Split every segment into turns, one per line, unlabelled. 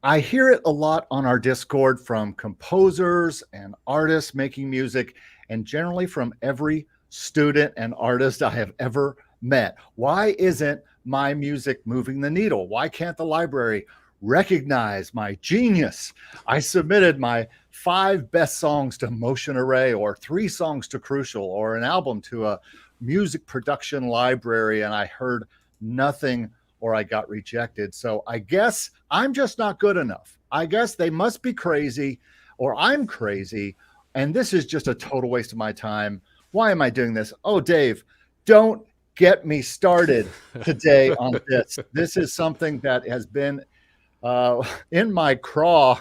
I hear it a lot on our Discord from composers and artists making music, and generally from every student and artist I have ever met. Why isn't my music moving the needle? Why can't the library recognize my genius? I submitted my 5 best songs to Motion Array, or 3 songs to Crucial, or an album to a music production library, and I heard nothing, or I got rejected. So I guess I'm just not good enough. I guess they must be crazy, or I'm crazy, and this is just a total waste of my time. Why am I doing this? Oh, Dave, don't get me started today on this. This is something that has been in my craw,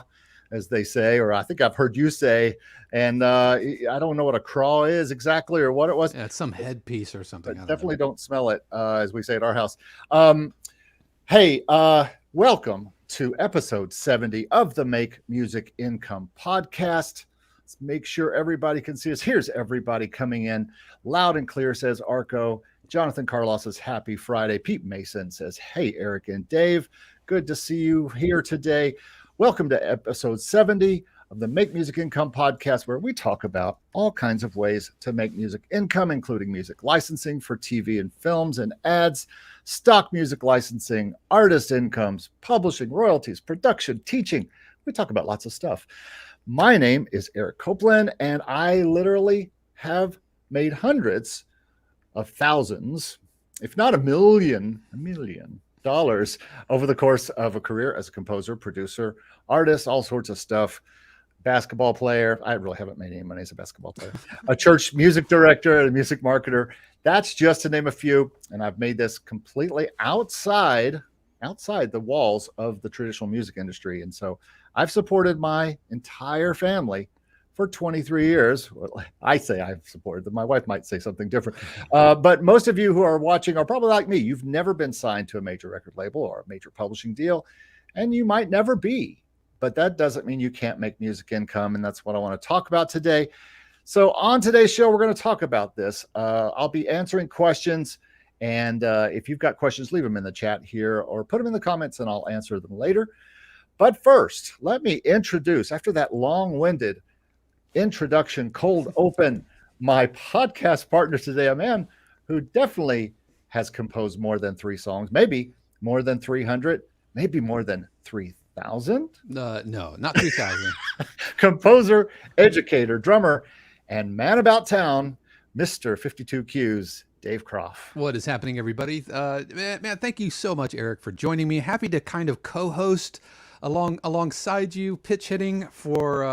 as they say, or I think I've heard you say, and I don't know what a craw is exactly or what it was.
Yeah, it's some headpiece or something.
But
I
definitely
know.
don't smell it, as we say at our house. Hey, welcome to episode 70 of the Make Music Income podcast. Let's make sure everybody can see us. Here's everybody coming in loud and clear, says Arco. Jonathan Carlos says, happy Friday. Pete Mason says, hey, Eric and Dave. Good to see you here today. Welcome to episode 70 of the Make Music Income podcast, where we talk about all kinds of ways to make music income, including music licensing for TV and films and ads, stock music licensing, artist incomes, publishing, royalties, production, teaching. We talk about lots of stuff. My name is Eric Copeland, and I literally have made hundreds of thousands, if not a million dollars over the course of a career as a composer, producer, artist, all sorts of stuff. Basketball player. I really haven't made any money as a basketball player. A church music director, a music marketer. That's just to name a few. And I've made this completely outside the walls of the traditional music industry. And so I've supported my entire family for 23 years. Well, I say I've supported them. My wife might say something different. But most of you who are watching are probably like me. You've never been signed to a major record label or a major publishing deal, and you might never be. But that doesn't mean you can't make music income, and that's what I want to talk about today. So on today's show, we're going to talk about this. I'll be answering questions, and if you've got questions, leave them in the chat here or put them in the comments, and I'll answer them later. But first, let me introduce, after that long-winded introduction, cold open, my podcast partner today, a man who definitely has composed more than 3 songs, maybe more than 300, maybe more than 3,000.
No, not 3,000.
Composer, educator, drummer, and man about town, Mr. 52 Qs, Dave Kropf.
What is happening, everybody? Man, thank you so much, Eric, for joining me. Happy to kind of co-host alongside you, pitch hitting for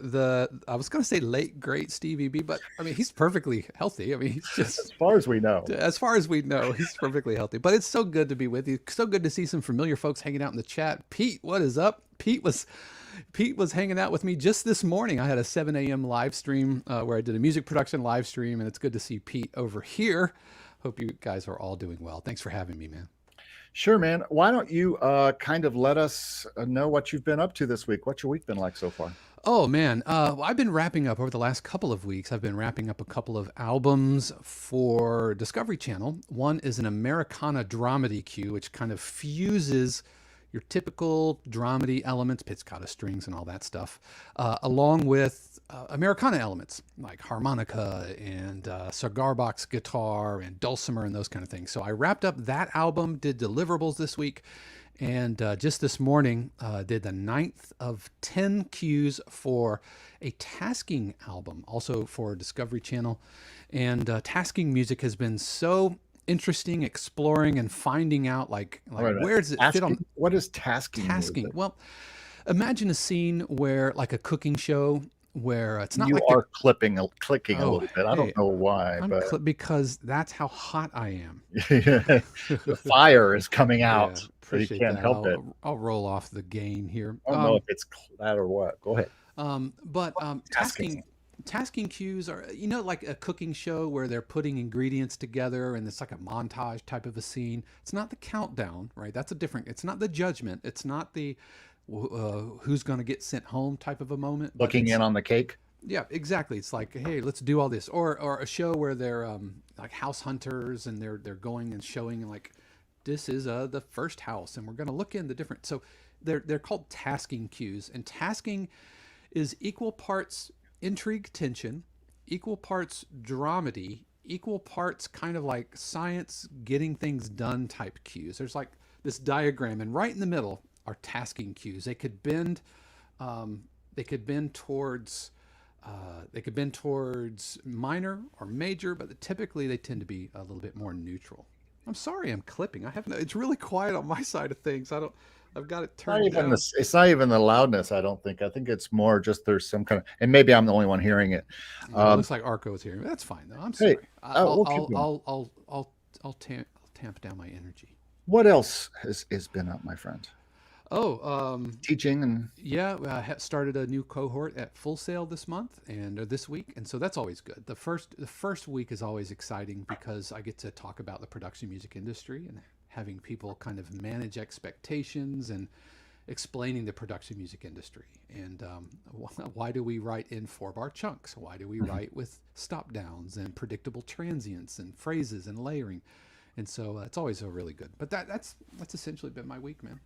the, I was going to say late great Stevie B, but I mean he's perfectly healthy. I mean he's just,
as far as we know,
he's perfectly healthy. But it's so good to be with you. So good to see some familiar folks hanging out in the chat. Pete, what is up? Pete was hanging out with me just this morning. I had a 7 a.m. live stream where I did a music production live stream, and it's good to see Pete over here. Hope you guys are all doing well. Thanks for having me, man.
Sure, man. Why don't you kind of let us know what you've been up to this week? What's your week been like so far?
Oh, man. I've been wrapping up over the last couple of weeks. I've been wrapping up a couple of albums for Discovery Channel. One is an Americana dramedy cue, which kind of fuses your typical dramedy elements, pizzicato strings and all that stuff, along with Americana elements like harmonica and cigar box guitar and dulcimer and those kind of things. So I wrapped up that album, did deliverables this week, and just this morning did the 9th of 10 cues for a tasking album, also for Discovery Channel. And tasking music has been so interesting, exploring and finding out like where does it fit on.
What is tasking
music? Well, imagine a scene where like a cooking show where it's not
you
like
are clicking a little bit. I don't know why, but
because that's how hot I am.
The fire is coming out.
Yeah,
so you can't help it.
I'll roll off the gain here.
I don't know if it's that or what. Go ahead.
But tasking cues are, you know, like a cooking show where they're putting ingredients together and it's like a montage type of a scene. It's not the countdown, right? That's a different, it's not the judgment. It's not the who's going to get sent home type of a moment.
Looking in on the cake.
Yeah, exactly. It's like, hey, let's do all this. Or a show where they're like house hunters and they're going and showing like, this is the first house and we're going to look in the different. So they're called tasking cues, and tasking is equal parts intrigue tension, equal parts dramedy, equal parts kind of like science getting things done type cues. There's like this diagram, and right in the middle are tasking cues. They could bend towards minor or major, but typically they tend to be a little bit more neutral. I'm sorry, I'm clipping. It's really quiet on my side of things. I've got it turned down.
It's not even the loudness, I don't think. I think it's more just there's some kind of, and maybe I'm the only one hearing it.
It looks like Arco's here. That's fine though. I'm sorry. I'll tamp down my energy.
What else has been up, my friend?
Teaching
and
I started a new cohort at Full Sail this month and this week, and so that's always good. The first week is always exciting because I get to talk about the production music industry and having people kind of manage expectations and explaining the production music industry and why do we write in 4-bar chunks? Why do we write with stop downs and predictable transients and phrases and layering? And so it's always a really good. But that's essentially been my week, man.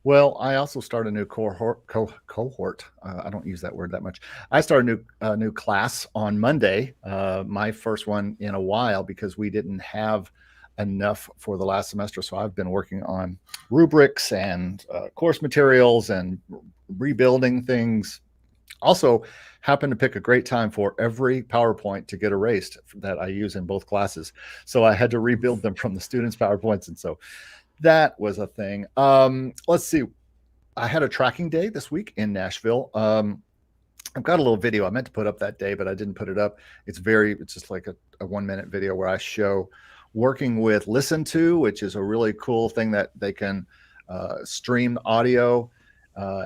Well, I also started a new cohort. I don't use that word that much. I started a new class on Monday, my first one in a while, because we didn't have enough for the last semester. So I've been working on rubrics and course materials and rebuilding things. Also happened to pick a great time for every PowerPoint to get erased that I use in both classes. So I had to rebuild them from the students' PowerPoints. And so that was a thing. Let's see. I had a tracking day this week in Nashville. I've got a little video I meant to put up that day, but I didn't put it up. It's just like a 1-minute video where I show working with Listen To, which is a really cool thing that they can stream audio,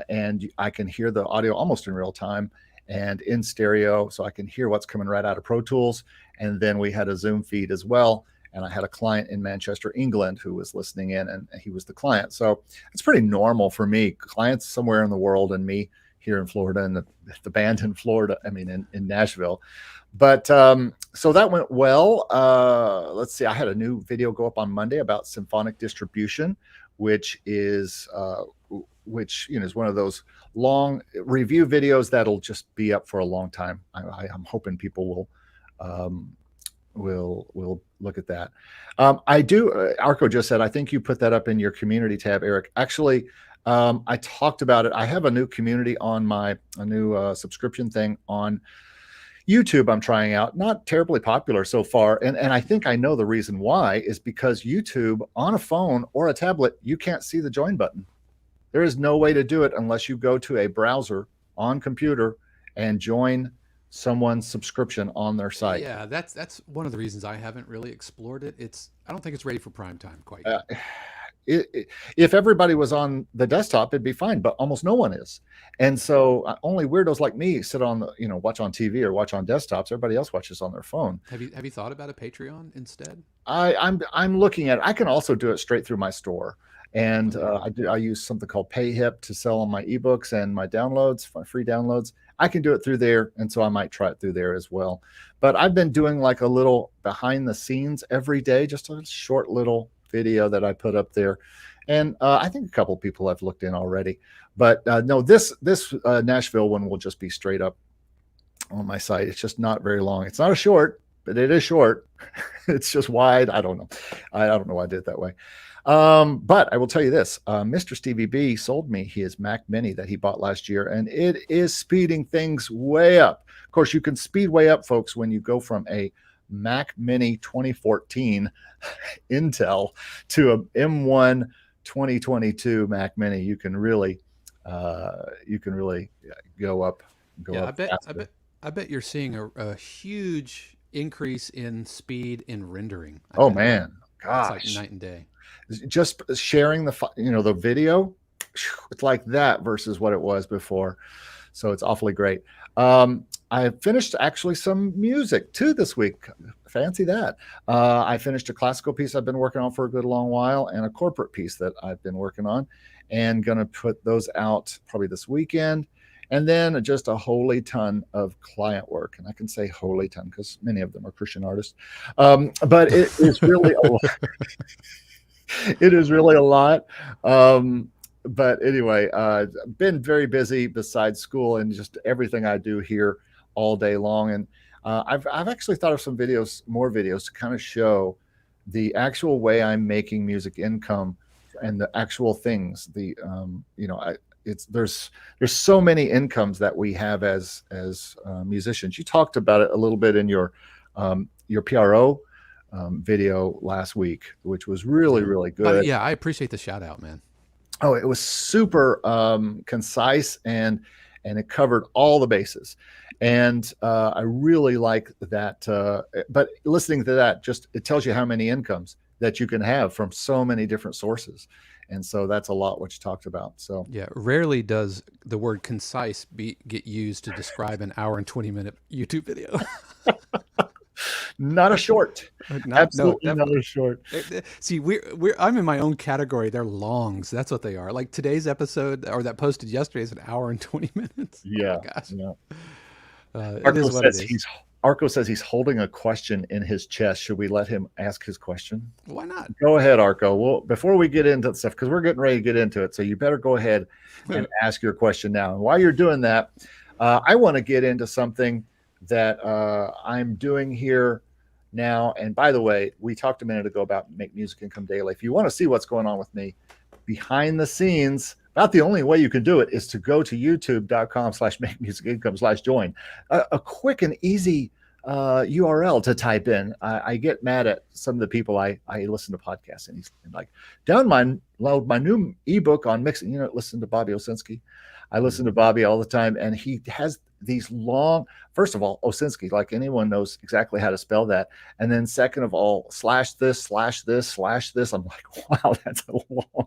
and I can hear the audio almost in real time and in stereo, so I can hear what's coming right out of Pro Tools. And then we had a Zoom feed as well. And I had a client in Manchester, England, who was listening in, and he was the client. So it's pretty normal for me, clients somewhere in the world and me here in Florida, and the band in Florida, in Nashville. But so that went well. Let's see, I had a new video go up on Monday about symphonic distribution, which is is one of those long review videos that'll just be up for a long time. I'm hoping people will look at that. I do. Arco just said, I think you put that up in your community tab, Eric. Actually, I talked about it. I have a new community on a new subscription thing on YouTube I'm trying out. Not terribly popular so far. And I think I know the reason why is because YouTube on a phone or a tablet, you can't see the join button. There is no way to do it unless you go to a browser on computer and join someone's subscription on their site.
Yeah, that's one of the reasons I haven't really explored it. I don't think it's ready for prime time quite.
If everybody was on the desktop, it'd be fine, but almost no one is. And so only weirdos like me sit on watch on TV or watch on desktops. Everybody else watches on their phone.
Have you thought about a Patreon instead?
I'm looking at it. I can also do it straight through my store. And I use something called PayHip to sell on my ebooks and my downloads, my free downloads. I can do it through there, and so I might try it through there as well. But I've been doing like a little behind the scenes every day, just a short little video that I put up there. And I think a couple of people have looked in already. But no, this Nashville one will just be straight up on my site. It's just not very long. It's not a short, but it is short. It's just wide. I don't know. I don't know why I did it that way. But I will tell you this, Mr. Stevie B sold me his Mac Mini that he bought last year, and it is speeding things way up. Of course, you can speed way up, folks, when you go from a Mac Mini 2014 Intel to a M1 2022 Mac Mini. You can really go up.
I bet you're seeing a huge increase in speed in rendering.
Man, gosh,
it's like night and day.
Just sharing the video, it's like that versus what it was before. So it's awfully great. I finished actually some music too this week. Fancy that. I finished a classical piece I've been working on for a good long while and a corporate piece that I've been working on, and going to put those out probably this weekend. And then just a holy ton of client work. And I can say holy ton because many of them are Christian artists. But it is really a lot. It is really a lot. but anyway, been very busy besides school and just everything I do here all day long. And I've actually thought of some videos, more videos to kind of show the actual way I'm making music income and the actual things. It's there's so many incomes that we have as musicians. You talked about it a little bit in your PRO video last week, which was really good.
But yeah, I appreciate the shout out, man.
Oh, it was super concise and it covered all the bases. And I really like that. But listening to that, just it tells you how many incomes that you can have from so many different sources. And so that's a lot what you talked about. So
yeah, rarely does the word concise get used to describe an hour and 20-minute YouTube video.
not a short. Absolutely not a short.
See, I'm in my own category. They're longs. That's what they are. Like today's episode, or that posted yesterday, is an hour and 20 minutes.
Yeah.
Oh my gosh.
Yeah.
Arco
says he's holding a question in his chest. Should we let him ask his question?
Why not?
Go ahead, Arco. Well, before we get into stuff, because we're getting ready to get into it, so you better go ahead and ask your question now. And while you're doing that, I want to get into something that I'm doing here now. And by the way, we talked a minute ago about Make Music Income Daily. If you want to see what's going on with me behind the scenes, about the only way you can do it is to go to youtube.com/makemusicincome/join. A quick and easy URL to type in. I get mad at some of the people I listen to podcasts, and he's like, download my new ebook on mixing. Listen to Bobby Osinski. I listen to Bobby all the time, and he has these long, first of all, Osinski, like anyone knows exactly how to spell that. And then second of all, /this/this/this/this. I'm like, wow, that's a long.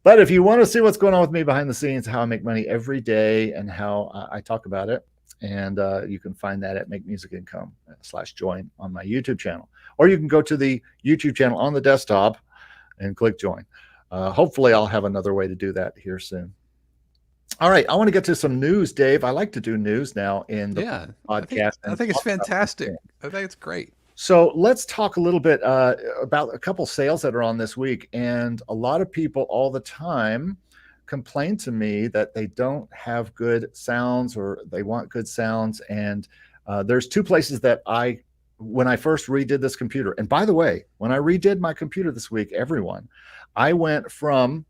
But if you want to see what's going on with me behind the scenes, how I make money every day and how I talk about it, and you can find that at Make Music Income /join on my YouTube channel. Or you can go to the YouTube channel on the desktop and click join. Hopefully I'll have another way to do that here soon. All right, I want to get to some news, Dave. I like to do news now in the podcast.
I think it's fantastic. I think it's great.
So let's talk a little bit about a couple sales that are on this week. And a lot of people all the time complain to me that they don't have good sounds or they want good sounds. And there's two places that when I first redid this computer, and by the way, when I redid my computer this week, I went from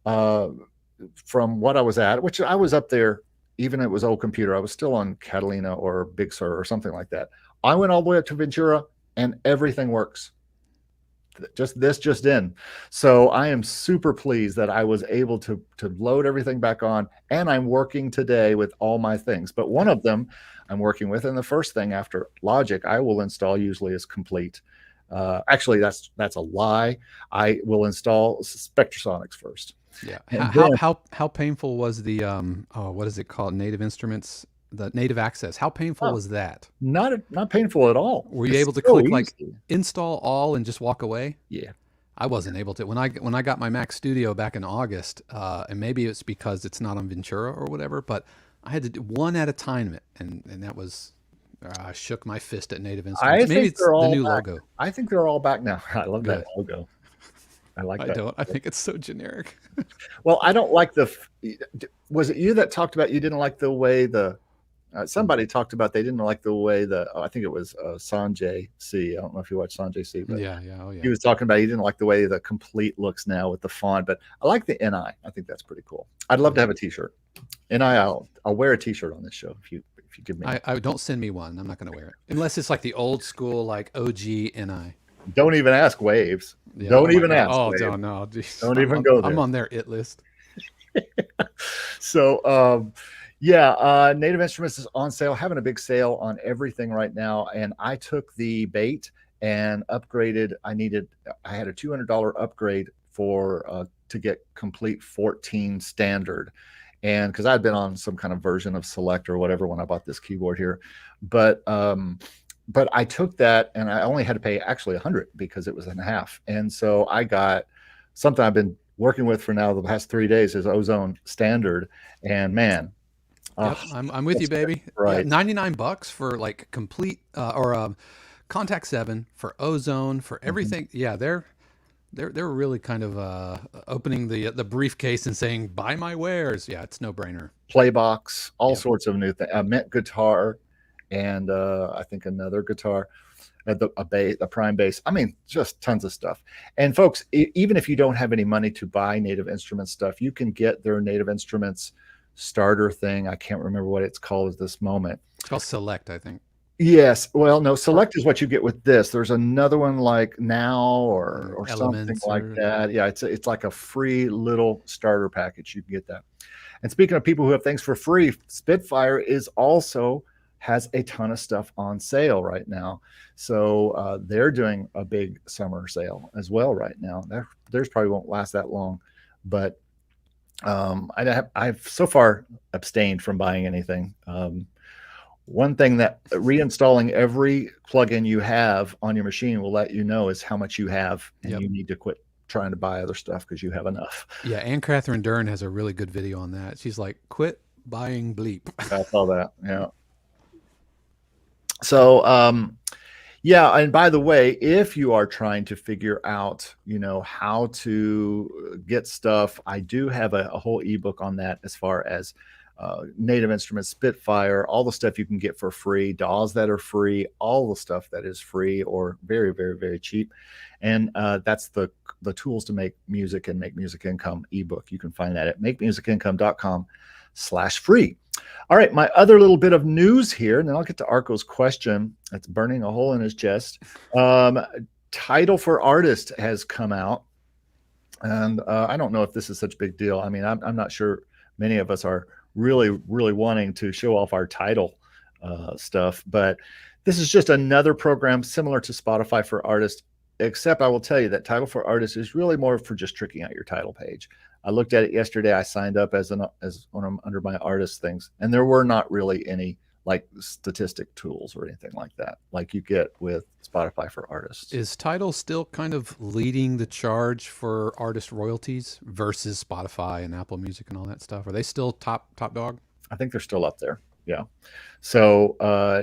what I was at, which I was up there, even if it was old computer, I was still on Catalina or Big Sur or something like that. I went all the way up to Ventura and everything works. Just in. So I am super pleased that I was able to load everything back on, and I'm working today with all my things. But one of them I'm working with, and the first thing after Logic I will install usually is Complete. Actually, that's a lie. I will install Spectrasonics first.
Yeah. How painful was the what is it called? Native Instruments, the Native Access. How painful was that?
Not painful at all.
Were you able to click like install all and just walk away?
Yeah.
I wasn't able to. When I got my Mac Studio back in August, and maybe it's because it's not on Ventura or whatever, but I had to do one at a time, and that was I shook my fist at Native Instruments. Maybe it's the new logo.
I think they're all back now. I love that logo. I like that.
I don't. I think it's so generic.
Well, I don't like was it you that talked about you didn't like the way somebody talked about they didn't like the way I think it was Sanjay C. I don't know if you watch Sanjay C. But
yeah. Oh, yeah.
He was talking about he didn't like the way the Complete looks now with the font, but I like the NI. I think that's pretty cool. I'd love to have a T-shirt. NI, I'll wear a T-shirt on this show if you give me.
I don't send me one. I'm not going to wear it unless it's like the old school like OG NI.
Don't even ask Waves.
Yeah,
don't even ask.
Oh,
Waves.
no.
Don't even go there.
I'm on their it list.
So, Native Instruments is on sale, having a big sale on everything right now. And I took the bait and upgraded. I had a $200 upgrade to get Complete 14 standard. And because I'd been on some kind of version of Select or whatever when I bought this keyboard here, but I took that and I only had to pay actually $100 because it was in half. And so I got something I've been working with for now the past 3 days is Ozone Standard. And man,
yep, I'm with you, baby.
Right.
Yeah, $99 for like Complete or Contact 7 for Ozone for everything. Mm-hmm. Yeah, They're really kind of opening the briefcase and saying, "Buy my wares." Yeah, it's no brainer.
Playbox, all
Yep.
sorts of new things. I Mint guitar, and I think another guitar, a prime bass. I mean, just tons of stuff. And folks, even if you don't have any money to buy Native Instruments stuff, you can get their Native Instruments starter thing. I can't remember what it's called at this moment.
It's called Select, I think.
Yes. Well, no, Select is what you get with this. There's another one like Now or something
Elements
like
or
that. Yeah, it's like a free little starter package. You can get that. And speaking of people who have things for free, Spitfire is also has a ton of stuff on sale right now. So they're doing a big summer sale as well right now. Theirs probably won't last that long, but I've so far abstained from buying anything. One thing that reinstalling every plugin you have on your machine will let you know is how much you have, and
Yep.
you need to quit trying to buy other stuff because you have enough.
Yeah, Anne Catherine Dern has a really good video on that. She's like, "Quit buying bleep."
I saw that. Yeah. So, yeah. And by the way, if you are trying to figure out, how to get stuff, I do have a whole ebook on that as far as Native Instruments, Spitfire, all the stuff you can get for free, DAWs that are free, all the stuff that is free or very, very, very cheap. And that's the tools to make music and make music income ebook. You can find that at makemusicincome.com/free. All right, my other little bit of news here, and then I'll get to Arco's question. That's burning a hole in his chest. Title for Artist has come out, and I don't know if this is such a big deal. I mean, I'm not sure many of us are really, really wanting to show off our title stuff, but this is just another program similar to Spotify for Artists, except I will tell you that Title for Artists is really more for just tricking out your title page. I looked at it yesterday. I signed up as under my artist things, and there were not really any like statistic tools or anything like that, like you get with Spotify for Artists.
Is Tidal still kind of leading the charge for artist royalties versus Spotify and Apple Music and all that stuff? Are they still top dog?
I think they're still up there. Yeah. So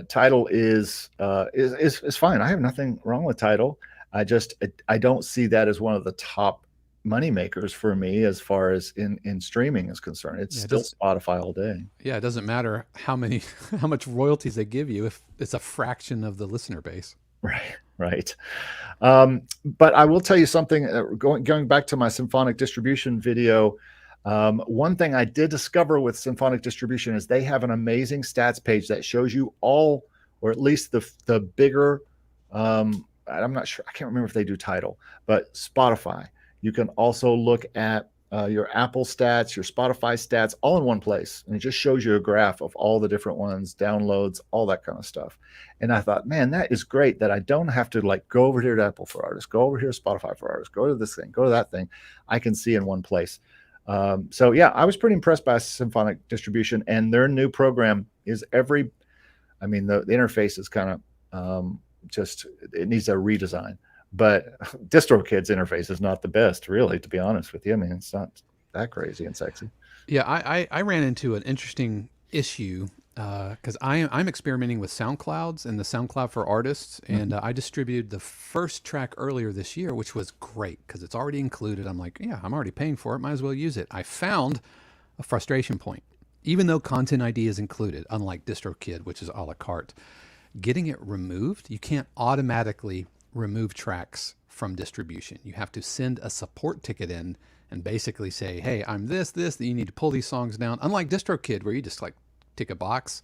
Tidal is fine. I have nothing wrong with Tidal. I don't see that as one of the top money makers for me as far as in streaming is concerned. It's still Spotify all day.
Yeah, it doesn't matter how much royalties they give you if it's a fraction of the listener base.
Right. But I will tell you something. Going back to my symphonic distribution video, one thing I did discover with symphonic distribution is they have an amazing stats page that shows you all, or at least the bigger. I'm not sure. I can't remember if they do Tidal, but Spotify. You can also look at your Apple stats, your Spotify stats, all in one place. And it just shows you a graph of all the different ones, downloads, all that kind of stuff. And I thought, man, that is great that I don't have to like go over here to Apple for Artists, go over here to Spotify for Artists, go to this thing, go to that thing. I can see in one place. So yeah, I was pretty impressed by symphonic distribution, and their new program is the interface is kind of it needs a redesign. But DistroKid's interface is not the best, really, to be honest with you. I mean, it's not that crazy and sexy.
Yeah, I ran into an interesting issue because I'm experimenting with SoundClouds and the SoundCloud for Artists, and I distributed the first track earlier this year, which was great because it's already included. I'm like, yeah, I'm already paying for it, might as well use it. I found a frustration point. Even though Content ID is included, unlike DistroKid, which is a la carte, getting it removed, you can't automatically remove tracks from distribution. You have to send a support ticket in and basically say, hey, I'm this, that you need to pull these songs down. Unlike DistroKid, where you just like tick a box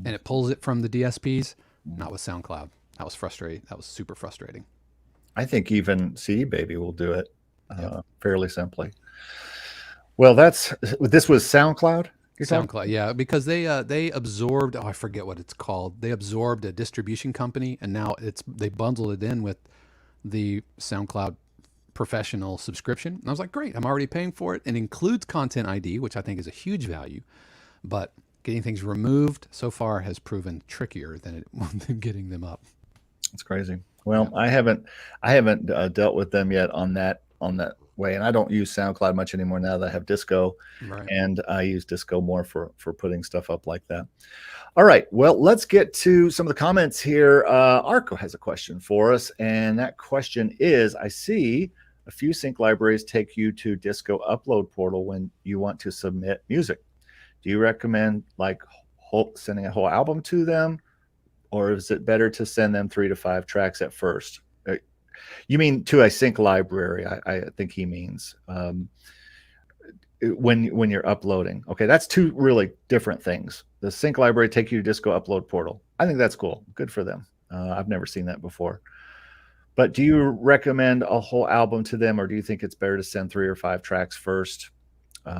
and it pulls it from the DSPs, not with SoundCloud. That was frustrating. That was super frustrating.
I think even CD Baby will do it fairly simply. Well, this was SoundCloud?
SoundCloud, yeah, because they absorbed, I forget what it's called. They absorbed a distribution company, and now they bundled it in with the SoundCloud Professional subscription. And I was like, great, I'm already paying for it. It includes Content ID, which I think is a huge value, but getting things removed so far has proven trickier than getting them up.
That's crazy. Well, yeah. I haven't dealt with them yet on that way, and I don't use SoundCloud much anymore now that I have Disco, right. And I use Disco more for putting stuff up like that. All right, well, let's get to some of the comments here. Arco has a question for us, and that question is, I see A few sync libraries take you to Disco Upload Portal when you want to submit music. Do you recommend like sending a whole album to them, or is it better to send them 3 to 5 tracks at first? You mean to a sync library? I think he means when you're uploading. Okay, that's two really different things. The sync library take you to Disco Upload Portal. I think that's cool. Good for them. I've never seen that before. But do you recommend a whole album to them, or do you think it's better to send 3 or 5 tracks first? What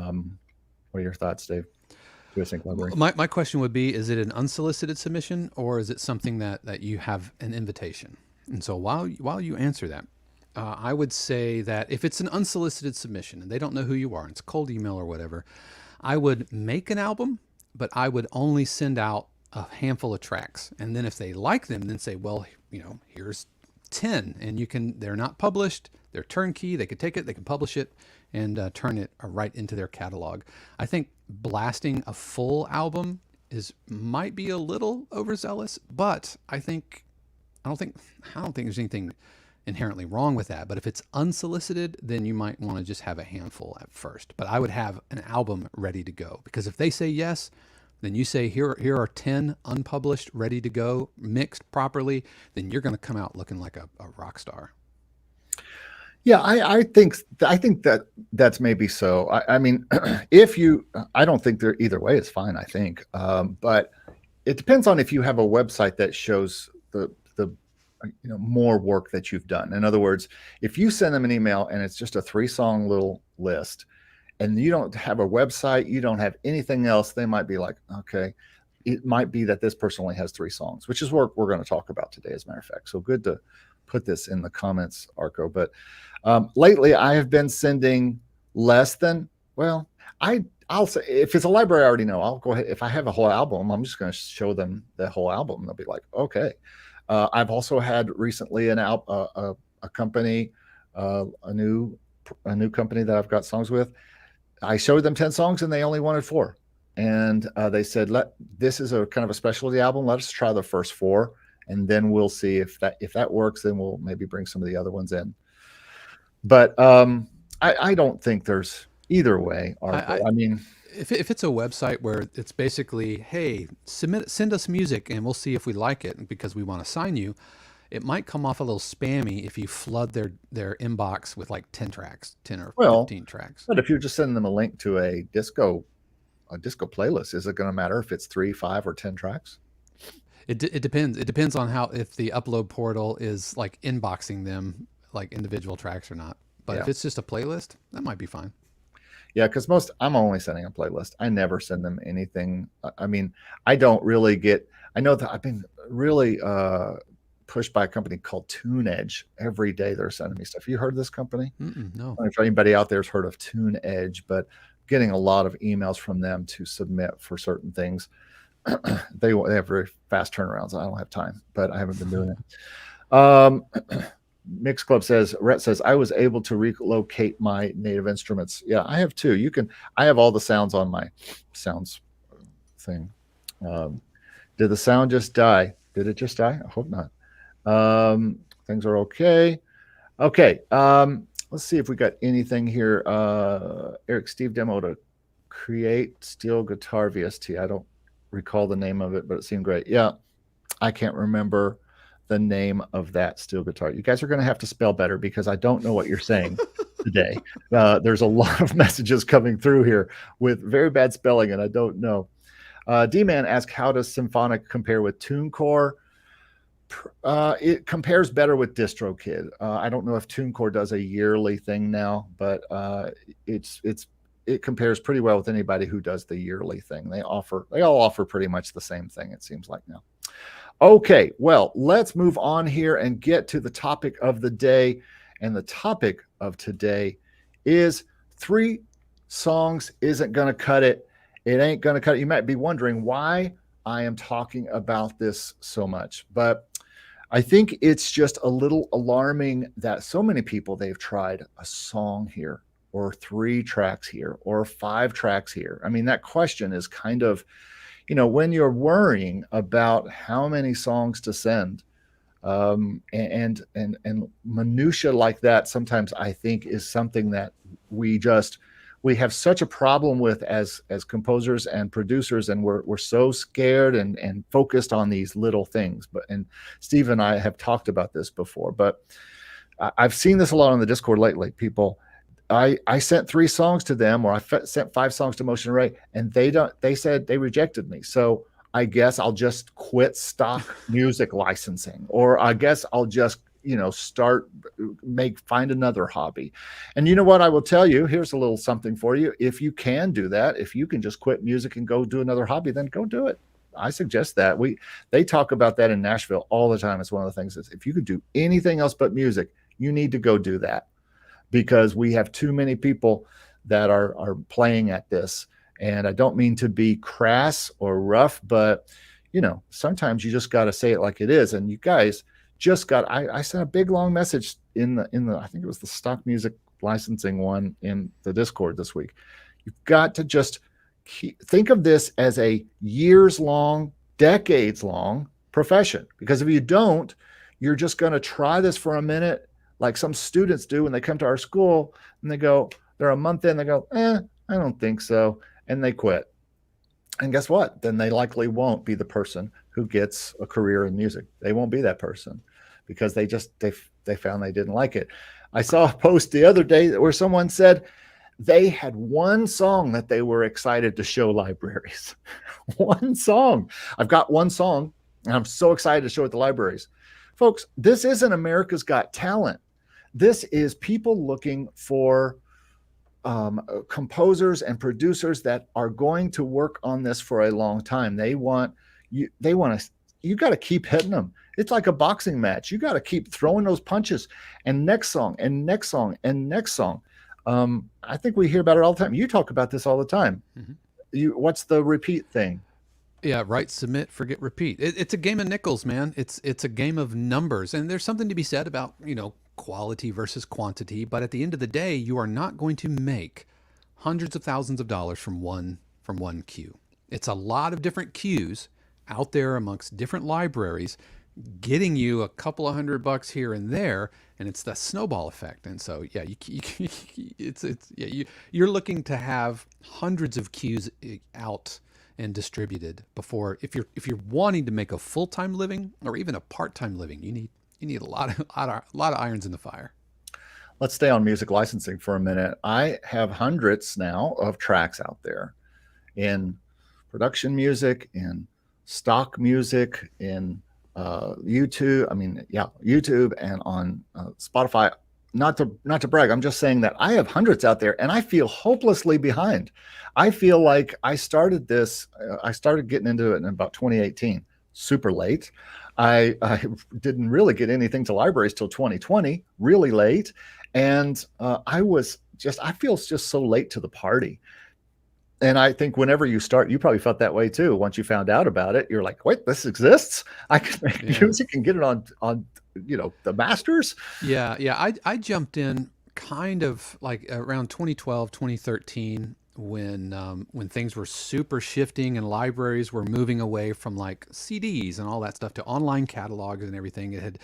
are your thoughts, Dave? To a sync library.
My question would be, is it an unsolicited submission, or is it something that you have an invitation? And so while you answer that, I would say that if it's an unsolicited submission and they don't know who you are, and it's a cold email or whatever, I would make an album, but I would only send out a handful of tracks. And then if they like them, then say, well, here's 10, and they're not published, they're turnkey, they could take it, they can publish it, and turn it right into their catalog. I think blasting a full album might be a little overzealous, but I don't think there's anything inherently wrong with that. But if it's unsolicited, then you might want to just have a handful at first. But I would have an album ready to go, because if they say yes, then you say, here are 10 unpublished, ready to go, mixed properly, then you're going to come out looking like a rock star.
Yeah, I think that's maybe so. I mean, I don't think they're either way is fine. I think, but it depends on if you have a website that shows the more work that you've done. In other words, if you send them an email and it's just a 3-song little list, and you don't have a website, you don't have anything else, they might be like, okay, it might be that this person only has 3 songs, which is what we're going to talk about today, as a matter of fact. So good to put this in the comments, Arco. But lately I have been sending less than, well, I'll say, if it's a library I already know, I'll go ahead. If I have a whole album, I'm just going to show them the whole album. They'll be like, okay. I've also had recently a company, a new company that I've got songs with. I showed them 10 songs and they only wanted 4. And they said, this is a kind of a specialty album. Let us try the first 4. And then we'll see if that works, then we'll maybe bring some of the other ones in. But I don't think there's either way. I mean,
if it's a website where it's basically, hey, send us music and we'll see if we like it because we want to sign you, it might come off a little spammy if you flood their inbox with like 10 tracks, 10 or 15 tracks.
But if you're just sending them a link to a disco playlist, is it going to matter if it's 3, 5, or 10 tracks?
It depends. It depends on if the upload portal is like inboxing them like individual tracks or not. But if it's just a playlist, that might be fine.
Yeah, because I'm only sending a playlist. I never send them anything. I mean, I don't really I know that I've been really pushed by a company called TuneEdge. Every day they're sending me stuff. You heard of this company?
No.
I don't know if anybody out there has heard of TuneEdge, but getting a lot of emails from them to submit for certain things. They have very fast turnarounds. I don't have time, but I haven't been doing it. Mix Club says, Rhett says, I was able to relocate my native instruments. Yeah, I have too. I have all the sounds on my sounds thing. Did the sound just die? Did it just die? I hope not. Things are okay. Okay. Let's see if we got anything here. Eric Steve demo to create steel guitar VST. I don't recall the name of it, but it seemed great. Yeah. I can't remember the name of that steel guitar. You guys are going to have to spell better because I don't know what you're saying today. There's a lot of messages coming through here with very bad spelling, and I don't know. D-Man asked, how does Symphonic compare with TuneCore? It compares better with DistroKid. I don't know if TuneCore does a yearly thing now, but it compares pretty well with anybody who does the yearly thing. They all offer pretty much the same thing, it seems like now. Okay, well, let's move on here and get to the topic of the day. And the topic of today is 3 songs isn't going to cut it. It ain't going to cut it. You might be wondering why I am talking about this so much, but I think it's just a little alarming that so many people, they've tried a song here or 3 tracks here or 5 tracks here. I mean, that question is kind of, when you're worrying about how many songs to send, And minutia like that sometimes I think is something that we have such a problem with as composers and producers, and we're so scared and focused on these little things. And Steve and I have talked about this before, but I've seen this a lot on the Discord lately. People, I sent 3 songs to them, or I sent 5 songs to Motion Array, and they said they rejected me. So I guess I'll just quit stock music licensing, or I guess I'll just, find another hobby. And you know what I will tell you? Here's a little something for you. If you can do that, if you can just quit music and go do another hobby, then go do it. I suggest that. They talk about that in Nashville all the time. It's one of the things is if you could do anything else but music, you need to go do that, because we have too many people that are playing at this. And I don't mean to be crass or rough, but sometimes you just got to say it like it is. And you guys just I sent a big long message in the I think it was the stock music licensing one in the Discord this week. You've got to just think of this as a years long, decades long profession, because if you don't, you're just going to try this for a minute, like some students do when they come to our school, and they're a month in, they go, I don't think so, and they quit. And guess what? Then they likely won't be the person who gets a career in music. They won't be that person, because they found they didn't like it. I saw a post the other day where someone said they had one song that they were excited to show libraries. One song. I've got one song, and I'm so excited to show it to libraries. Folks, this isn't America's Got Talent. This is people looking for composers and producers that are going to work on this for a long time. They want you got to keep hitting them. It's like a boxing match. You got to keep throwing those punches, and next song and next song and next song. I think we hear about it all the time. You talk about this all the time. Mm-hmm. What's the repeat thing?
Yeah, write, submit, forget, repeat. It's a game of nickels, man. It's a game of numbers, and there's something to be said about quality versus quantity. But at the end of the day, you are not going to make hundreds of thousands of dollars from one queue. It's a lot of different queues out there amongst different libraries, getting you a couple of $100 here and there, and it's the snowball effect. And so, yeah, you're looking to have hundreds of queues out and distributed before, if you're wanting to make a full-time living or even a part-time living, you need a lot of irons in the fire.
Let's stay on music licensing for a minute. I have hundreds now of tracks out there in production music, in stock music, in YouTube. YouTube and on Spotify. Not to brag, I'm just saying that I have hundreds out there, and I feel hopelessly behind. I feel like I started getting into it in about 2018, super late. I didn't really get anything to libraries till 2020, really late. And I feel just so late to the party. And I think whenever you start, you probably felt that way too. Once you found out about it, you're like, wait, this exists? I can make music and get it on the masters.
Yeah. I jumped in kind of like around 2012, 2013, when things were super shifting and libraries were moving away from like CDs and all that stuff to online catalogs and everything. It had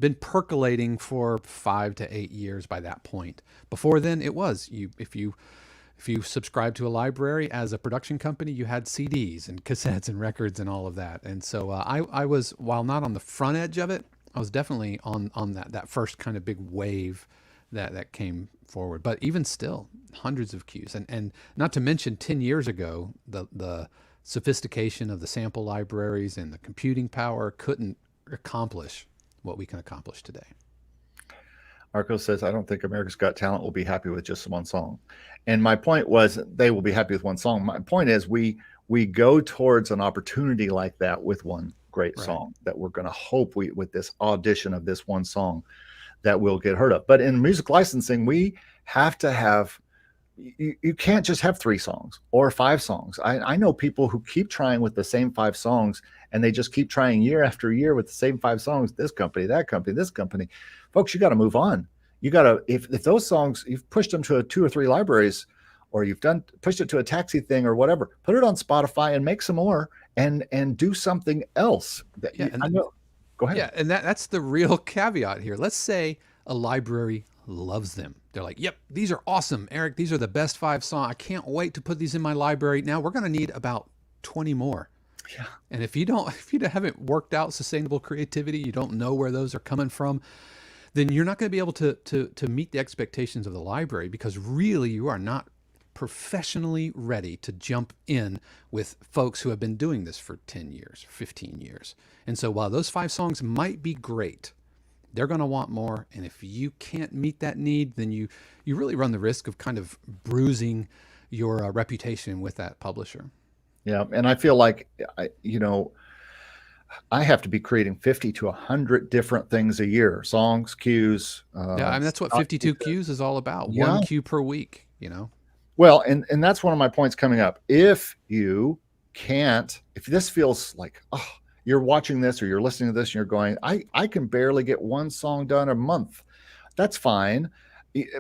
been percolating for 5 to 8 years by that point. Before then, it was if you subscribed to a library as a production company, you had CDs and cassettes and records and all of that. And so I was, while not on the front edge of it, I was definitely on that first kind of big wave that came forward. But even still, hundreds of queues. And not to mention 10 years ago, the sophistication of the sample libraries and the computing power couldn't accomplish what we can accomplish today.
Arco says, I don't think America's Got Talent will be happy with just one song. And my point was they will be happy with one song. My point is we go towards an opportunity like that with one great song that we're going to hope with this audition of this one song that we'll get heard of. But in music licensing, we have to have, you can't just have 3 songs or 5 songs. I know people who keep trying with the same 5 songs, and they just keep trying year after year with the same 5 songs, this company, that company, this company. Folks, you got to move on. You got to, if those songs, you've pushed them to 2 or 3 libraries, or you've pushed it to a taxi thing or whatever, put it on Spotify and make some more and do something else.
I know.
Go ahead.
Yeah, and that's the real caveat here. Let's say a library loves them. They're like, "Yep, these are awesome, Eric. These are the best 5 songs. I can't wait to put these in my library. Now we're going to need about 20 more."
Yeah.
And if you haven't worked out sustainable creativity, you don't know where those are coming from, then you're not going to be able to meet the expectations of the library, because really you are not professionally ready to jump in with folks who have been doing this for 10 years, 15 years. And so while those 5 songs might be great, they're going to want more. And if you can't meet that need, then you really run the risk of kind of bruising your reputation with that publisher.
Yeah. And I feel like, I have to be creating 50 to 100 different things a year, songs, cues.
Yeah, I mean, that's what 52 cues is all about.
Yeah.
1 cue per week,
Well, and that's one of my points coming up. If this feels like, you're watching this or you're listening to this and you're going, I can barely get 1 song done a month. That's fine.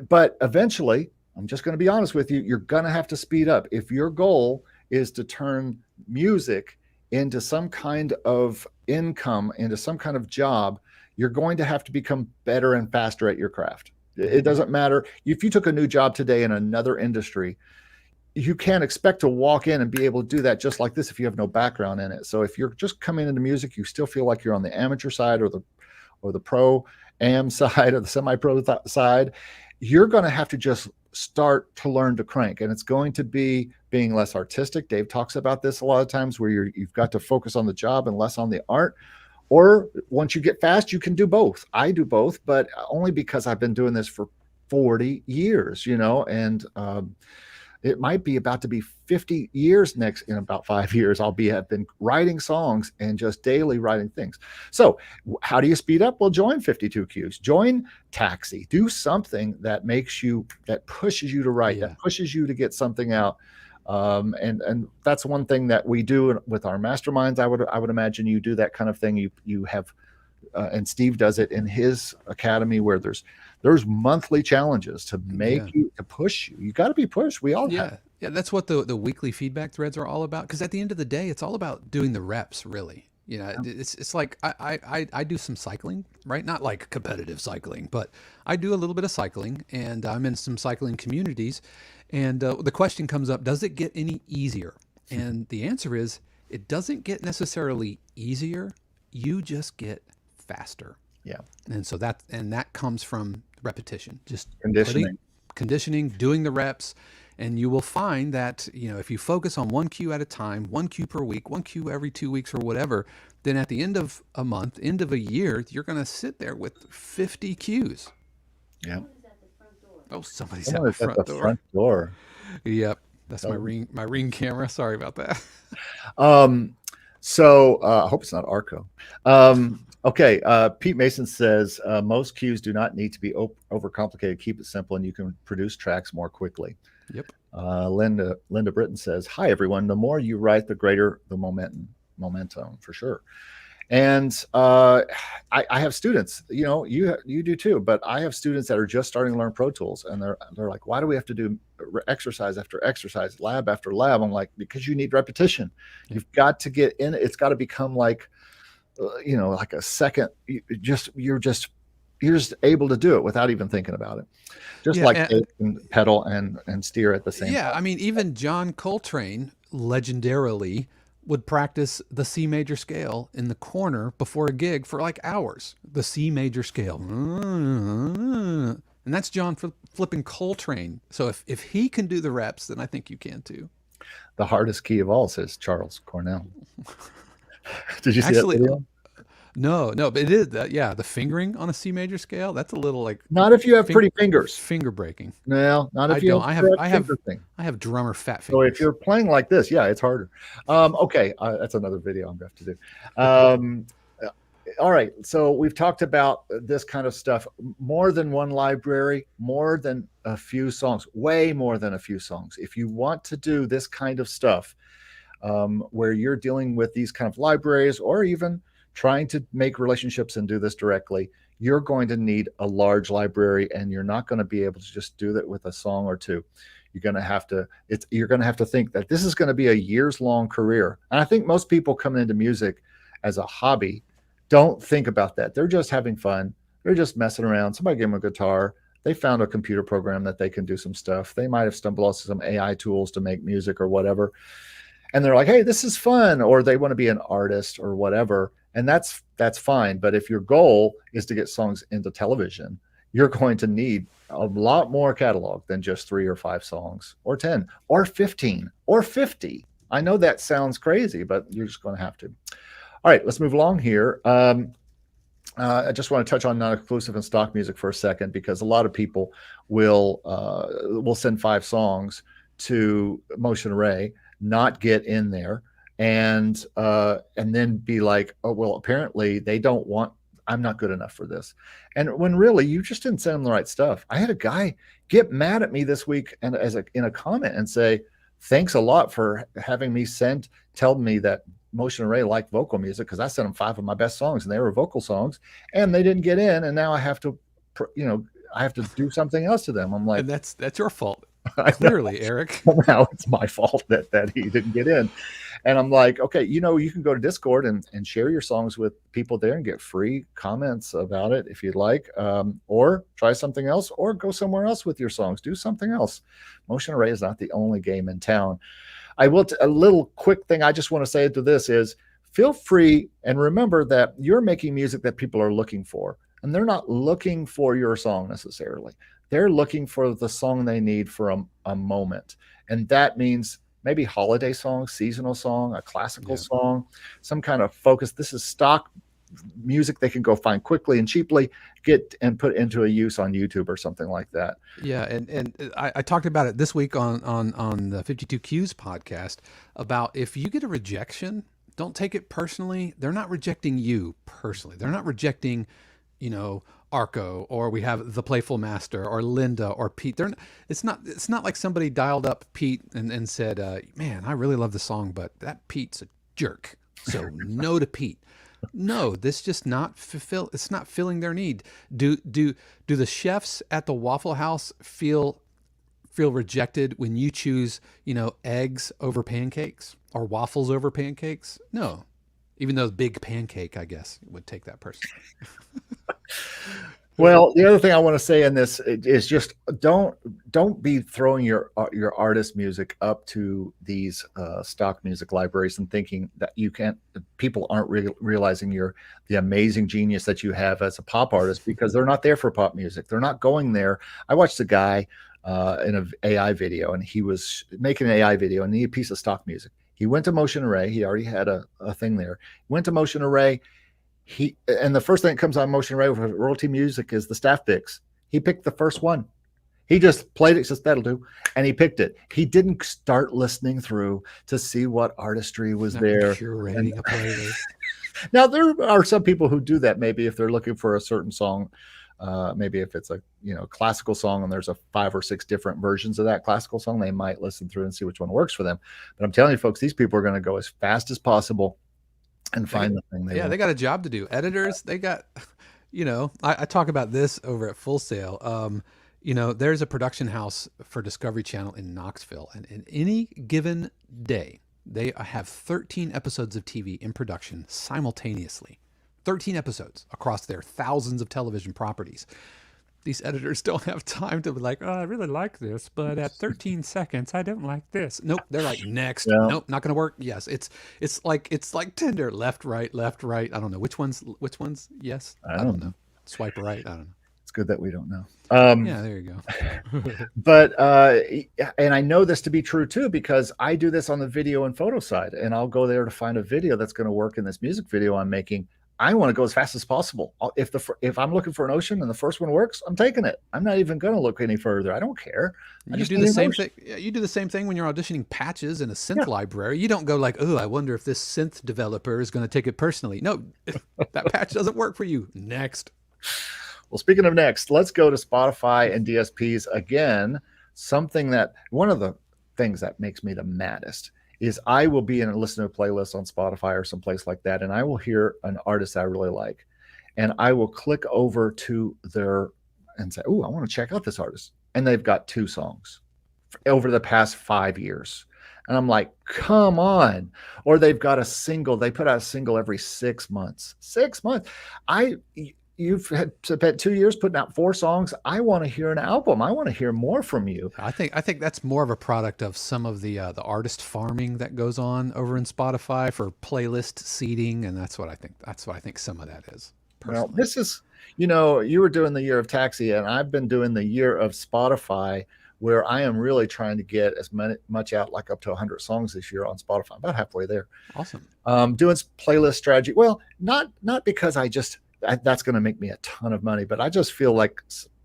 But eventually, I'm just going to be honest with you, you're going to have to speed up. If your goal is to turn music into some kind of income, into some kind of job, you're going to have to become better and faster at your craft. It doesn't matter. If you took a new job today in another industry, you can't expect to walk in and be able to do that just like this if you have no background in it. So if you're just coming into music, you still feel like you're on the amateur side or the pro am side or the semi-pro side, you're going to have to just start to learn to crank. And it's going to be being less artistic. Dave talks about this a lot of times, where you've got to focus on the job and less on the art. Or once you get fast, you can do both. I do both, but only because I've been doing this for 40 years, and it might be about to be 50 years in about 5 years. I've been writing songs and just daily writing things. So how do you speed up? Well, join 52 Cues, join Taxi, do something that pushes you to write, that pushes you to get something out. And that's one thing that we do with our masterminds. I would imagine you do that kind of thing. You have, and Steve does it in his academy, where there's monthly challenges to to push you. You got to be pushed. We all have.
Yeah. That's what the weekly feedback threads are all about. Because at the end of the day, it's all about doing the reps, really. It's like I do some cycling, right? Not like competitive cycling, but I do a little bit of cycling, and I'm in some cycling communities. And the question comes up, does it get any easier? And the answer is, it doesn't get necessarily easier. You just get faster.
Yeah.
And so that comes from repetition, just
conditioning,
doing the reps. And you will find that, if you focus on 1 cue at a time, 1 cue per week, 1 cue every 2 weeks or whatever, then at the end of a month, end of a year, you're going to sit there with 50 cues.
Yeah.
Oh, somebody's at the front door. Yep. That's my ring camera. Sorry about that.
So I hope it's not Arco. Okay. Pete Mason says, most cues do not need to be overcomplicated. Keep it simple and you can produce tracks more quickly.
Yep.
Linda Britton says, hi, everyone. The more you write, the greater the momentum, for sure. And I have students, you do too, but I have students that are just starting to learn Pro Tools, and they're like, why do we have to do exercise after exercise, lab after lab? I'm like, because you need repetition. Yeah. You've got to get in. It's got to become like, like a second. You're just able to do it without even thinking about it. Just like they can pedal and steer at the same time.
Yeah, I mean, even John Coltrane legendarily would practice the C major scale in the corner before a gig for like hours. The C major scale. And that's John flipping Coltrane. So if he can do the reps, then I think you can too.
The hardest key of all, says Charles Cornell. Did you see that video?
No, but it is that. Yeah, the fingering on a C major scale. That's a little like.
Not if you have pretty fingers.
Finger breaking.
No, not if you don't.
I have drummer fat fingers.
So if you're playing like this, yeah, it's harder. Okay, that's another video I'm going to have to do. All right, so we've talked about this kind of stuff. More than one library, more than a few songs, way more than a few songs. If you want to do this kind of stuff, where you're dealing with these kind of libraries, or even trying to make relationships and do this directly, you're going to need a large library, and you're not going to be able to just do that with a song or two. You're going to have to think that this is going to be a years-long career. And I think most people coming into music as a hobby Don't think about that. They're just having fun. They're just messing around. Somebody gave them a guitar. They found a computer program that they can do some stuff. They might have stumbled on some AI tools to make music or whatever. And they're like, hey, this is fun. Or they want to be an artist or whatever. And that's fine. But if your goal is to get songs into television, you're going to need a lot more catalog than just 3 or 5 songs or 10 or 15 or 50. I know that sounds crazy, but you're just going to have to. All right, let's move along here. I just want to touch on non-exclusive and stock music for a second, because a lot of people will send 5 songs to Motion Array, not get in there, and then be like, oh, well, apparently they don't want, I'm not good enough for this. And when really you just didn't send them the right stuff. I had a guy get mad at me this week and in a comment and say, thanks a lot for having me tell me that Motion Array liked vocal music, because I sent them 5 of my best songs and they were vocal songs and they didn't get in, and now I have to do something else to them. I'm like,
and that's your fault. Clearly, Eric.
Now it's my fault that he didn't get in. And I'm like, okay, you can go to Discord and share your songs with people there and get free comments about it if you'd like, or try something else, or go somewhere else with your songs. Do something else. Motion Array is not the only game in town. I will a little quick thing I just want to say to this is, feel free and remember that you're making music that people are looking for, and they're not looking for your song necessarily. They're looking for the song they need for a moment. And that means maybe holiday song, seasonal song, a classical song, some kind of focus. This is stock music they can go find quickly and cheaply, get and put into a use on YouTube or something like that.
Yeah, and I talked about it this week on the 52 Qs podcast about, if you get a rejection, don't take it personally. They're not rejecting you personally. They're not rejecting, Arco, or we have the Playful Master, or Linda, or Pete. It's not like somebody dialed up Pete and said, man, I really love the song, but that Pete's a jerk, so no to Pete. No, this just it's not filling their need. Do the chefs at the Waffle House feel rejected when you choose, eggs over pancakes or waffles over pancakes? No. Even though Big Pancake, I guess, would take that personally.
Well, the other thing I want to say in this is just don't be throwing your artist music up to these stock music libraries and thinking that people aren't realizing the amazing genius that you have as a pop artist, because they're not there for pop music. They're not going there. I watched a guy in an AI video, and he was making an AI video and needed a piece of stock music. He went to Motion Array. He already had a thing there. He went to Motion Array. And the first thing that comes on Motion Array with royalty music is the staff picks. He picked the first one. He just played it, says that'll do, and he picked it. He didn't start listening through to see what artistry was there.
Curating a playlist.
Now there are some people who do that. Maybe if they're looking for a certain song, maybe if it's a classical song and there's 5 or 6 different versions of that classical song, they might listen through and see which one works for them. But I'm telling you, folks, these people are going to go as fast as possible and find the thing they want.
They got a job to do. Editors, they got, I talk about this over at Full Sail. There's a production house for Discovery Channel in Knoxville, and in any given day, they have 13 episodes of TV in production simultaneously. 13 episodes across their thousands of television properties. These editors don't have time to be like, oh, I really like this, but at 13 seconds, I don't like this. Nope. They're like, next. Yeah. Nope, not going to work. Yes. It's like Tinder. Left, right. I don't know. Which one's yes? I don't know. Swipe right. I don't know.
It's good that we don't know.
Yeah, there you go.
But, and I know this to be true too, because I do this on the video and photo side, and I'll go there to find a video that's going to work in this music video I'm making. I want to go as fast as possible. If I'm looking for an ocean and the first one works, I'm taking it. I'm not even going to look any further. I don't care.
You do the same thing. You do the same thing when you're auditioning patches in a synth library. You don't go like, oh, I wonder if this synth developer is going to take it personally. No, that patch doesn't work for you. Next.
Well, speaking of next, let's go to Spotify and DSPs again. One of the things that makes me the maddest is I will be in a listener playlist on Spotify or someplace like that, and I will hear an artist I really like, and I will click over to and say, oh, I want to check out this artist. And they've got 2 songs over the past 5 years. And I'm like, come on. Or they've got a single, they put out a single every 6 months. 6 months. I you've had spent 2 years putting out 4 songs. I want to hear an album. I want to hear more from you.
I think that's more of a product of some of the artist farming that goes on over in Spotify for playlist seeding, and that's what I think. That's what I think some of that is
Well,
personally.
this is, you were doing the year of Taxi, and I've been doing the year of Spotify, where I am really trying to get as much out, like up to 100 songs this year on Spotify. About halfway there.
Awesome.
Doing playlist strategy. Well, not because that's going to make me a ton of money, but I just feel like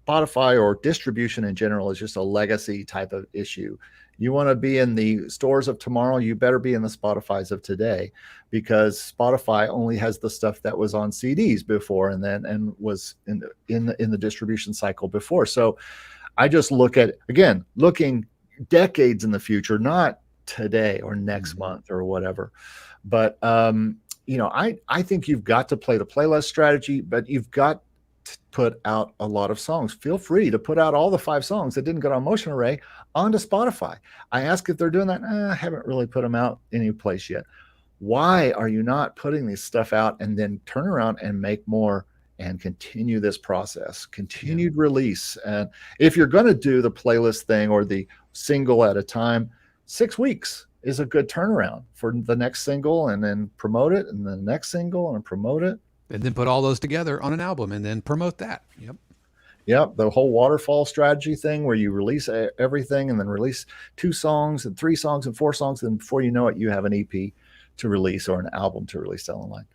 Spotify or distribution in general is just a legacy type of issue. You want to be in the stores of tomorrow, you better be in the Spotifys of today, because Spotify only has the stuff that was on CDs before and was in the distribution cycle before. So I just looking decades in the future, not today or next month or whatever. But I think you've got to play the playlist strategy, but you've got to put out a lot of songs. Feel free to put out all the 5 songs that didn't get on Motion Array onto Spotify. I ask if they're doing that. I haven't really put them out any place yet. Why are you not putting this stuff out and then turn around and make more and continue this process, continued release? And if you're going to do the playlist thing or the single at a time, 6 weeks is a good turnaround for the next single, and then promote it, and then the next single and promote it.
And then put all those together on an album and then promote that. Yep.
Yep, the whole waterfall strategy thing where you release everything and then release 2 songs and 3 songs and 4 songs, and before you know it, you have an EP to release or an album to release down the line.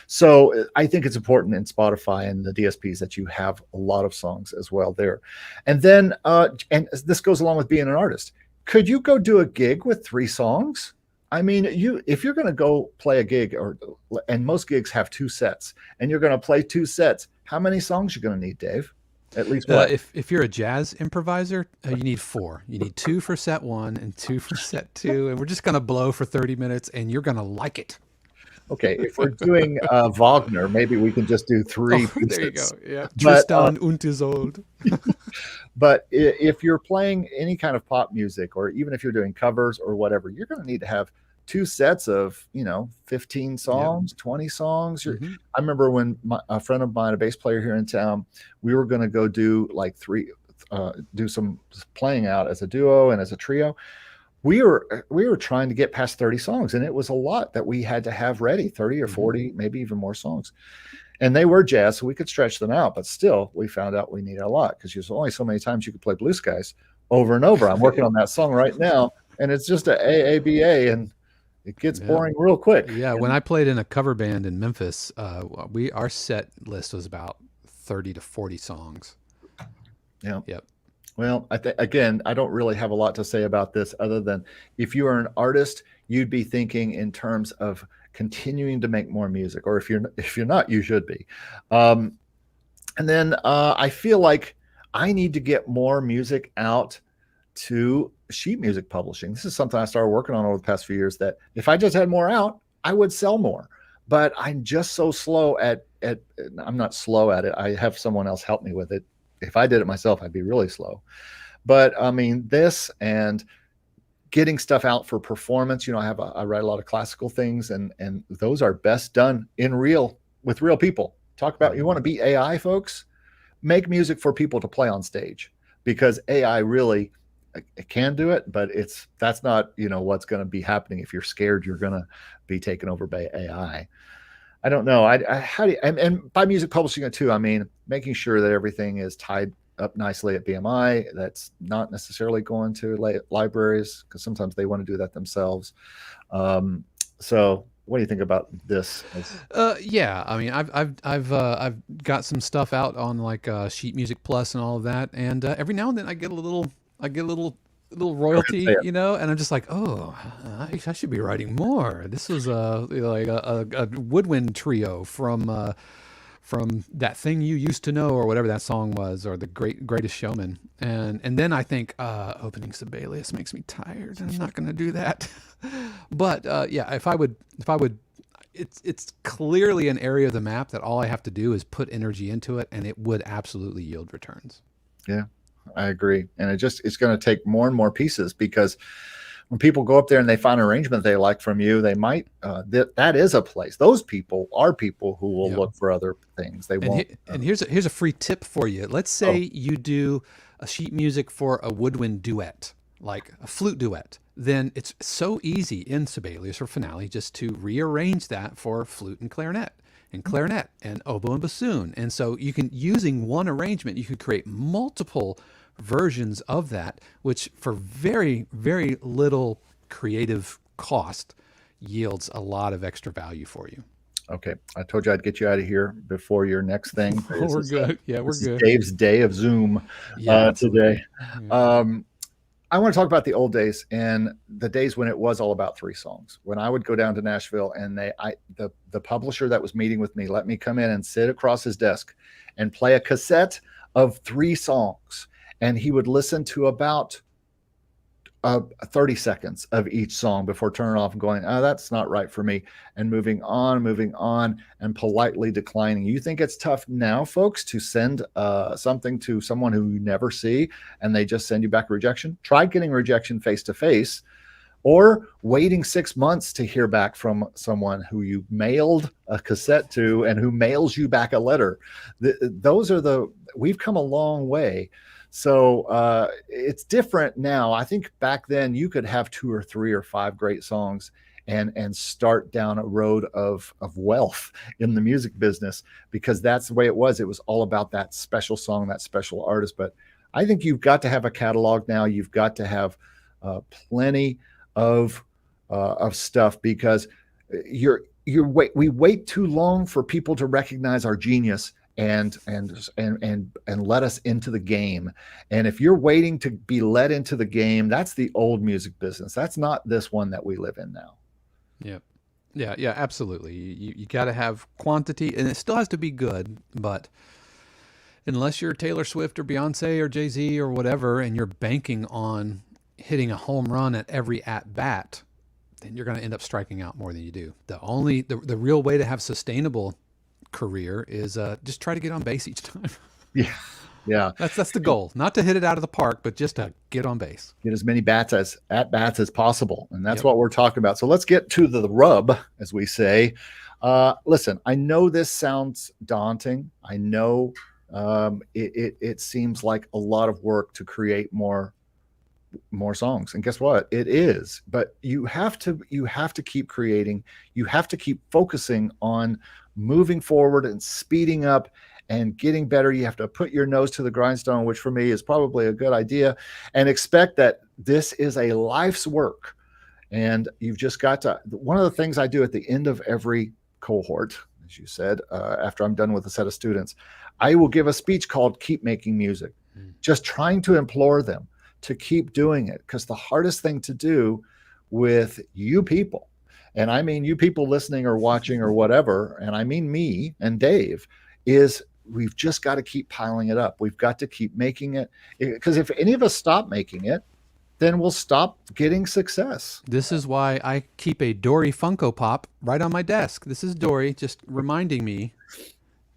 So I think it's important in Spotify and the DSPs that you have a lot of songs as well there. And then, and this goes along with being an artist. Could you go do a gig with 3 songs? I mean, if you're going to go play a gig, and most gigs have 2 sets, and you're going to play 2 sets, how many songs are you going to need, Dave? At least what?
If you're a jazz improviser, you need 4. You need 2 for set 1 and 2 for set 2, and we're just going to blow for 30 minutes, and you're going to like it.
Okay, if we're doing Wagner, maybe we can just do 3 pieces.
There you go. Yeah, Tristan und Isolde.
But if you're playing any kind of pop music, or even if you're doing covers or whatever, you're going to need to have 2 sets of 15 songs, 20 songs. I remember when a friend of mine, a bass player here in town, we were going to go do like 3 do some playing out as a duo and as a trio. We were trying to get past 30 songs, and it was a lot that we had to have ready, 30 or 40, maybe even more songs. And they were jazz, so we could stretch them out, but still we found out we needed a lot, because there's only so many times you could play Blue Skies over and over. I'm working on that song right now, and it's just a AABA, and it gets boring real quick.
Yeah, when I played in a cover band in Memphis, our set list was about 30 to 40 songs.
Yeah.
Yep.
Well, again, I don't really have a lot to say about this, other than if you are an artist, you'd be thinking in terms of continuing to make more music, or if you're not, you should be. And then I feel like I need to get more music out to sheet music publishing. This is something I started working on over the past few years, that if I just had more out, I would sell more. But I'm just so slow at I'm not slow at it. I have someone else help me with it. If I did it myself, I'd be really slow. But I mean, this and getting stuff out for performance, I write a lot of classical things, and those are best done with real people. Talk about, you want to beat AI, folks? Make music for people to play on stage, because AI really can do it, but that's not what's going to be happening if you're scared you're going to be taken over by AI. I don't know. How do you, and by music publishing it too, I mean making sure that everything is tied up nicely at BMI. That's not necessarily going to libraries, because sometimes they want to do that themselves. So what do you think about this?
Yeah, I mean, I've got some stuff out on like Sheet Music Plus and all of that, and every now and then I get a little royalty, and I'm just like, oh, I should be writing more. This was like a woodwind trio from That Thing You Used to Know, or whatever that song was, or The Greatest Showman. And then I think opening Sibelius makes me tired, and I'm not going to do that. But yeah, if I would, it's clearly an area of the map that all I have to do is put energy into it, and it would absolutely yield returns.
Yeah, I agree. And it's going to take more and more pieces, because when people go up there and they find an arrangement they like from you, they might that is a place. Those people are people who will look for other things. They won't.
And here's a free tip for you. Let's say you do a sheet music for a woodwind duet, like a flute duet. Then it's so easy in Sibelius or Finale just to rearrange that for flute and clarinet and oboe and bassoon. And so you can, using one arrangement, you could create multiple versions of that, which for very, very little creative cost yields a lot of extra value for you.
Okay. I told you I'd get you out of here before your next thing.
We're good. Yeah, we're good.
Dave's day of Zoom today. Yeah. I want to talk about the old days and the days when it was all about 3 songs. When I would go down to Nashville and the publisher that was meeting with me let me come in and sit across his desk and play a cassette of 3 songs. And he would listen to about 30 seconds of each song before turning off and going, oh, that's not right for me, and moving on, and politely declining. You think it's tough now, folks, to send something to someone who you never see and they just send you back a rejection? Try getting rejection face-to-face, or waiting 6 months to hear back from someone who you mailed a cassette to and who mails you back a letter. We've come a long way. So it's different now. I think back then you could have 2 or 3 or 5 great songs and start down a road of wealth in the music business, because that's the way it was. It was all about that special song, that special artist. But I think you've got to have a catalog now. You've got to have plenty of stuff, because we wait too long for people to recognize our genius and let us into the game. And if you're waiting to be led into the game, that's the old music business. That's not this one that we live in now.
Yeah, absolutely. You got to have quantity, and it still has to be good. But unless you're Taylor Swift or Beyonce or Jay-Z or whatever, and you're banking on hitting a home run at every at bat, then you're going to end up striking out more than you do. The real way to have sustainable career is just try to get on base each time.
Yeah.
That's the goal. Not to hit it out of the park, but just to get on base.
Get as many at bats as possible. And that's what we're talking about. So let's get to the rub, as we say. Listen, I know this sounds daunting. I know it seems like a lot of work to create more songs, and guess what, it is. But you have to keep creating. You have to keep focusing on moving forward and speeding up and getting better. You have to put your nose to the grindstone, which for me is probably a good idea, and expect that this is a life's work. And you've just got to, one of the things I do at the end of every cohort, as you said, after I'm done with a set of students, I will give a speech called Keep Making Music, just trying to implore them to keep doing it. Because the hardest thing to do with you people, and I mean you people listening or watching or whatever, and I mean me and Dave, is we've just got to keep piling it up. We've got to keep making it, because if any of us stop making it, then we'll stop getting success.
This is why I keep a Dory Funko Pop right on my desk. This is Dory just reminding me,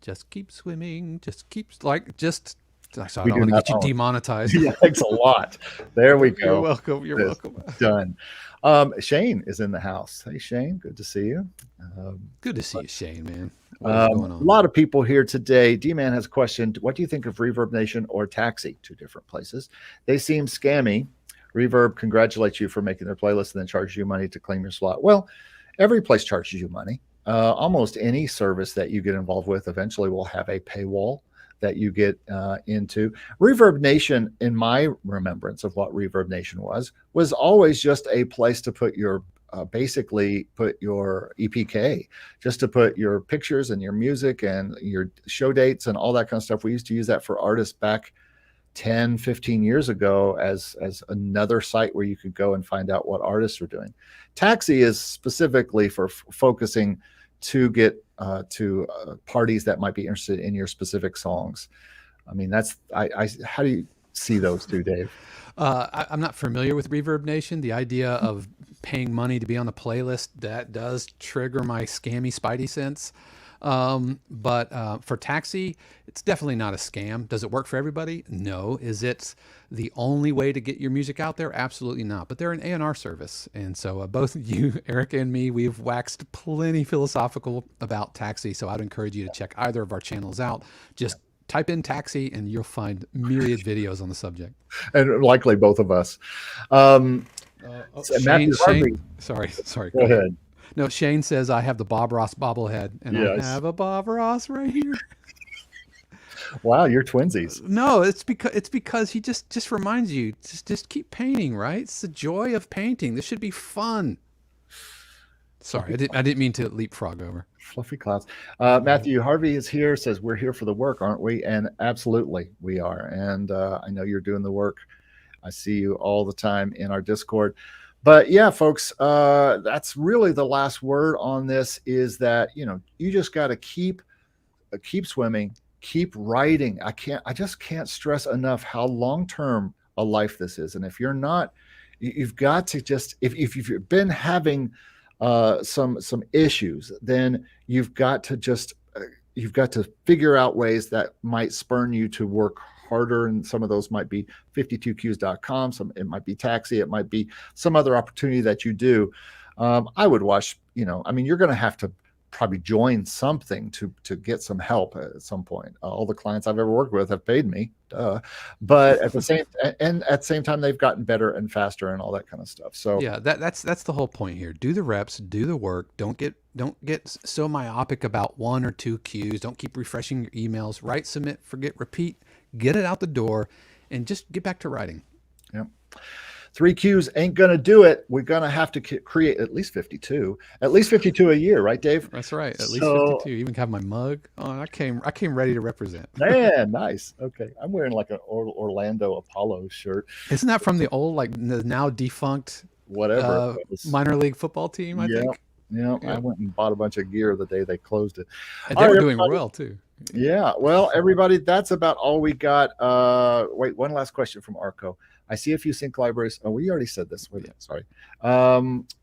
just keep swimming, just so I don't want to get you demonetized.
Yeah, thanks a lot. There we go.
You're welcome. You're welcome.
Done. Shane is in the house. Hey, Shane, good to see you.
Good to see you, Shane, man.
A lot of people here today. D-Man has questioned, what do you think of Reverb Nation or Taxi? 2 different places. They seem scammy. Reverb congratulates you for making their playlist and then charges you money to claim your slot. Well, every place charges you money. Almost any service that you get involved with eventually will have a paywall that you get into. Reverb Nation, in my remembrance of what Reverb Nation was always just a place to put your basically put your EPK, just to put your pictures and your music and your show dates and all that kind of stuff. We used to use that for artists back 10, 15 years ago as another site where you could go and find out what artists are doing. Taxi is specifically for focusing to get to parties that might be interested in your specific songs. I mean, how do you see those two, Dave?
I'm not familiar with Reverb Nation. The idea of paying money to be on the playlist, that does trigger my scammy spidey sense. But for taxi, it's definitely not a scam. Does it work for everybody? No. Is it the only way to get your music out there? Absolutely not. But they're an A&R service. And so both you, Eric, and me, we've waxed plenty philosophical about taxi. So I'd encourage you to check either of our channels out. Just type in taxi and you'll find myriad videos on the subject.
And likely both of us.
Shane, sorry.
Go ahead.
No, Shane says I have the Bob Ross bobblehead, and I have a Bob Ross right here.
Wow, you're twinsies.
No, it's because he just reminds you just keep painting, right? It's the joy of painting. This should be fun. Sorry, I didn't mean to leapfrog over.
Fluffy clouds. Matthew Harvey is here. Says we're here for the work, aren't we? And absolutely, we are. And I know you're doing the work. I see you all the time in our Discord. But yeah, folks, that's really the last word on this is that, you just got to keep swimming, keep writing. I just can't stress enough how long-term a life this is. And if you're not, you've got to just, if you've been having some issues, then you've got to figure out ways that might spurn you to work harder, and some of those might be 52cues.com. It might be taxi. It might be some other opportunity that you do. I would watch. You're going to have to probably join something to get some help at some point. All the clients I've ever worked with have paid me, but at the same time, they've gotten better and faster and all that kind of stuff. So
yeah, that's the whole point here. Do the reps, do the work. Don't get so myopic about one or two cues. Don't keep refreshing your emails. Write, submit, forget, repeat. Get it out the door, and just get back to writing.
Yeah. 3 cues ain't going to do it. We're going to have to create at least 52 a year, right, Dave?
That's right. At least 52. You even have my mug on. I came ready to represent.
Man, nice. Okay. I'm wearing like an Orlando Apollo shirt.
Isn't that from the old, like the now defunct
whatever
minor league football team, I think?
Yeah. I went and bought a bunch of gear the day they closed it.
And they were doing well too.
Yeah. Well, everybody, that's about all we got. Wait, one last question from Arco. I see a few sync libraries. Oh, we already said this. Wait, sorry.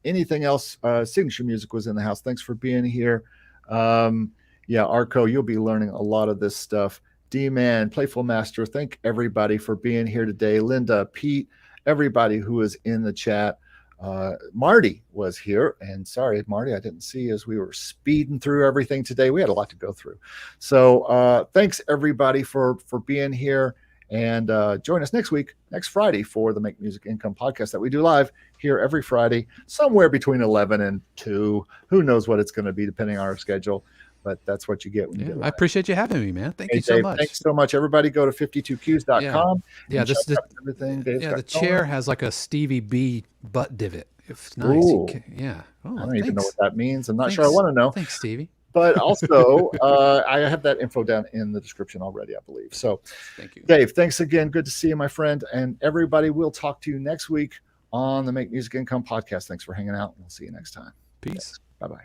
Anything else? Signature Music was in the house. Thanks for being here. Yeah, Arco, you'll be learning a lot of this stuff. D-Man, Playful Master, thank everybody for being here today. Linda, Pete, everybody who is in the chat. Marty was here, and sorry, Marty, I didn't see as we were speeding through everything today. We had a lot to go through. So thanks everybody for being here, and join us next Friday for the Make Music Income podcast that we do live here every Friday, somewhere between 11 and 2. Who knows what it's going to be depending on our schedule, but that's what you get when you get live.
I appreciate you having me, man. Thank you so much.
Thanks so much. Everybody go to 52cues.com.
Yeah,
everything.
The chair has like a Stevie B butt divot. It's nice. Oh,
I don't even know what that means. I'm not sure I want to know.
Thanks, Stevie.
But also, I have that info down in the description already, I believe. So
thank you,
Dave. Thanks again. Good to see you, my friend. And everybody, we'll talk to you next week on the Make Music Income podcast. Thanks for hanging out. We'll see you next time.
Peace.
Bye-bye.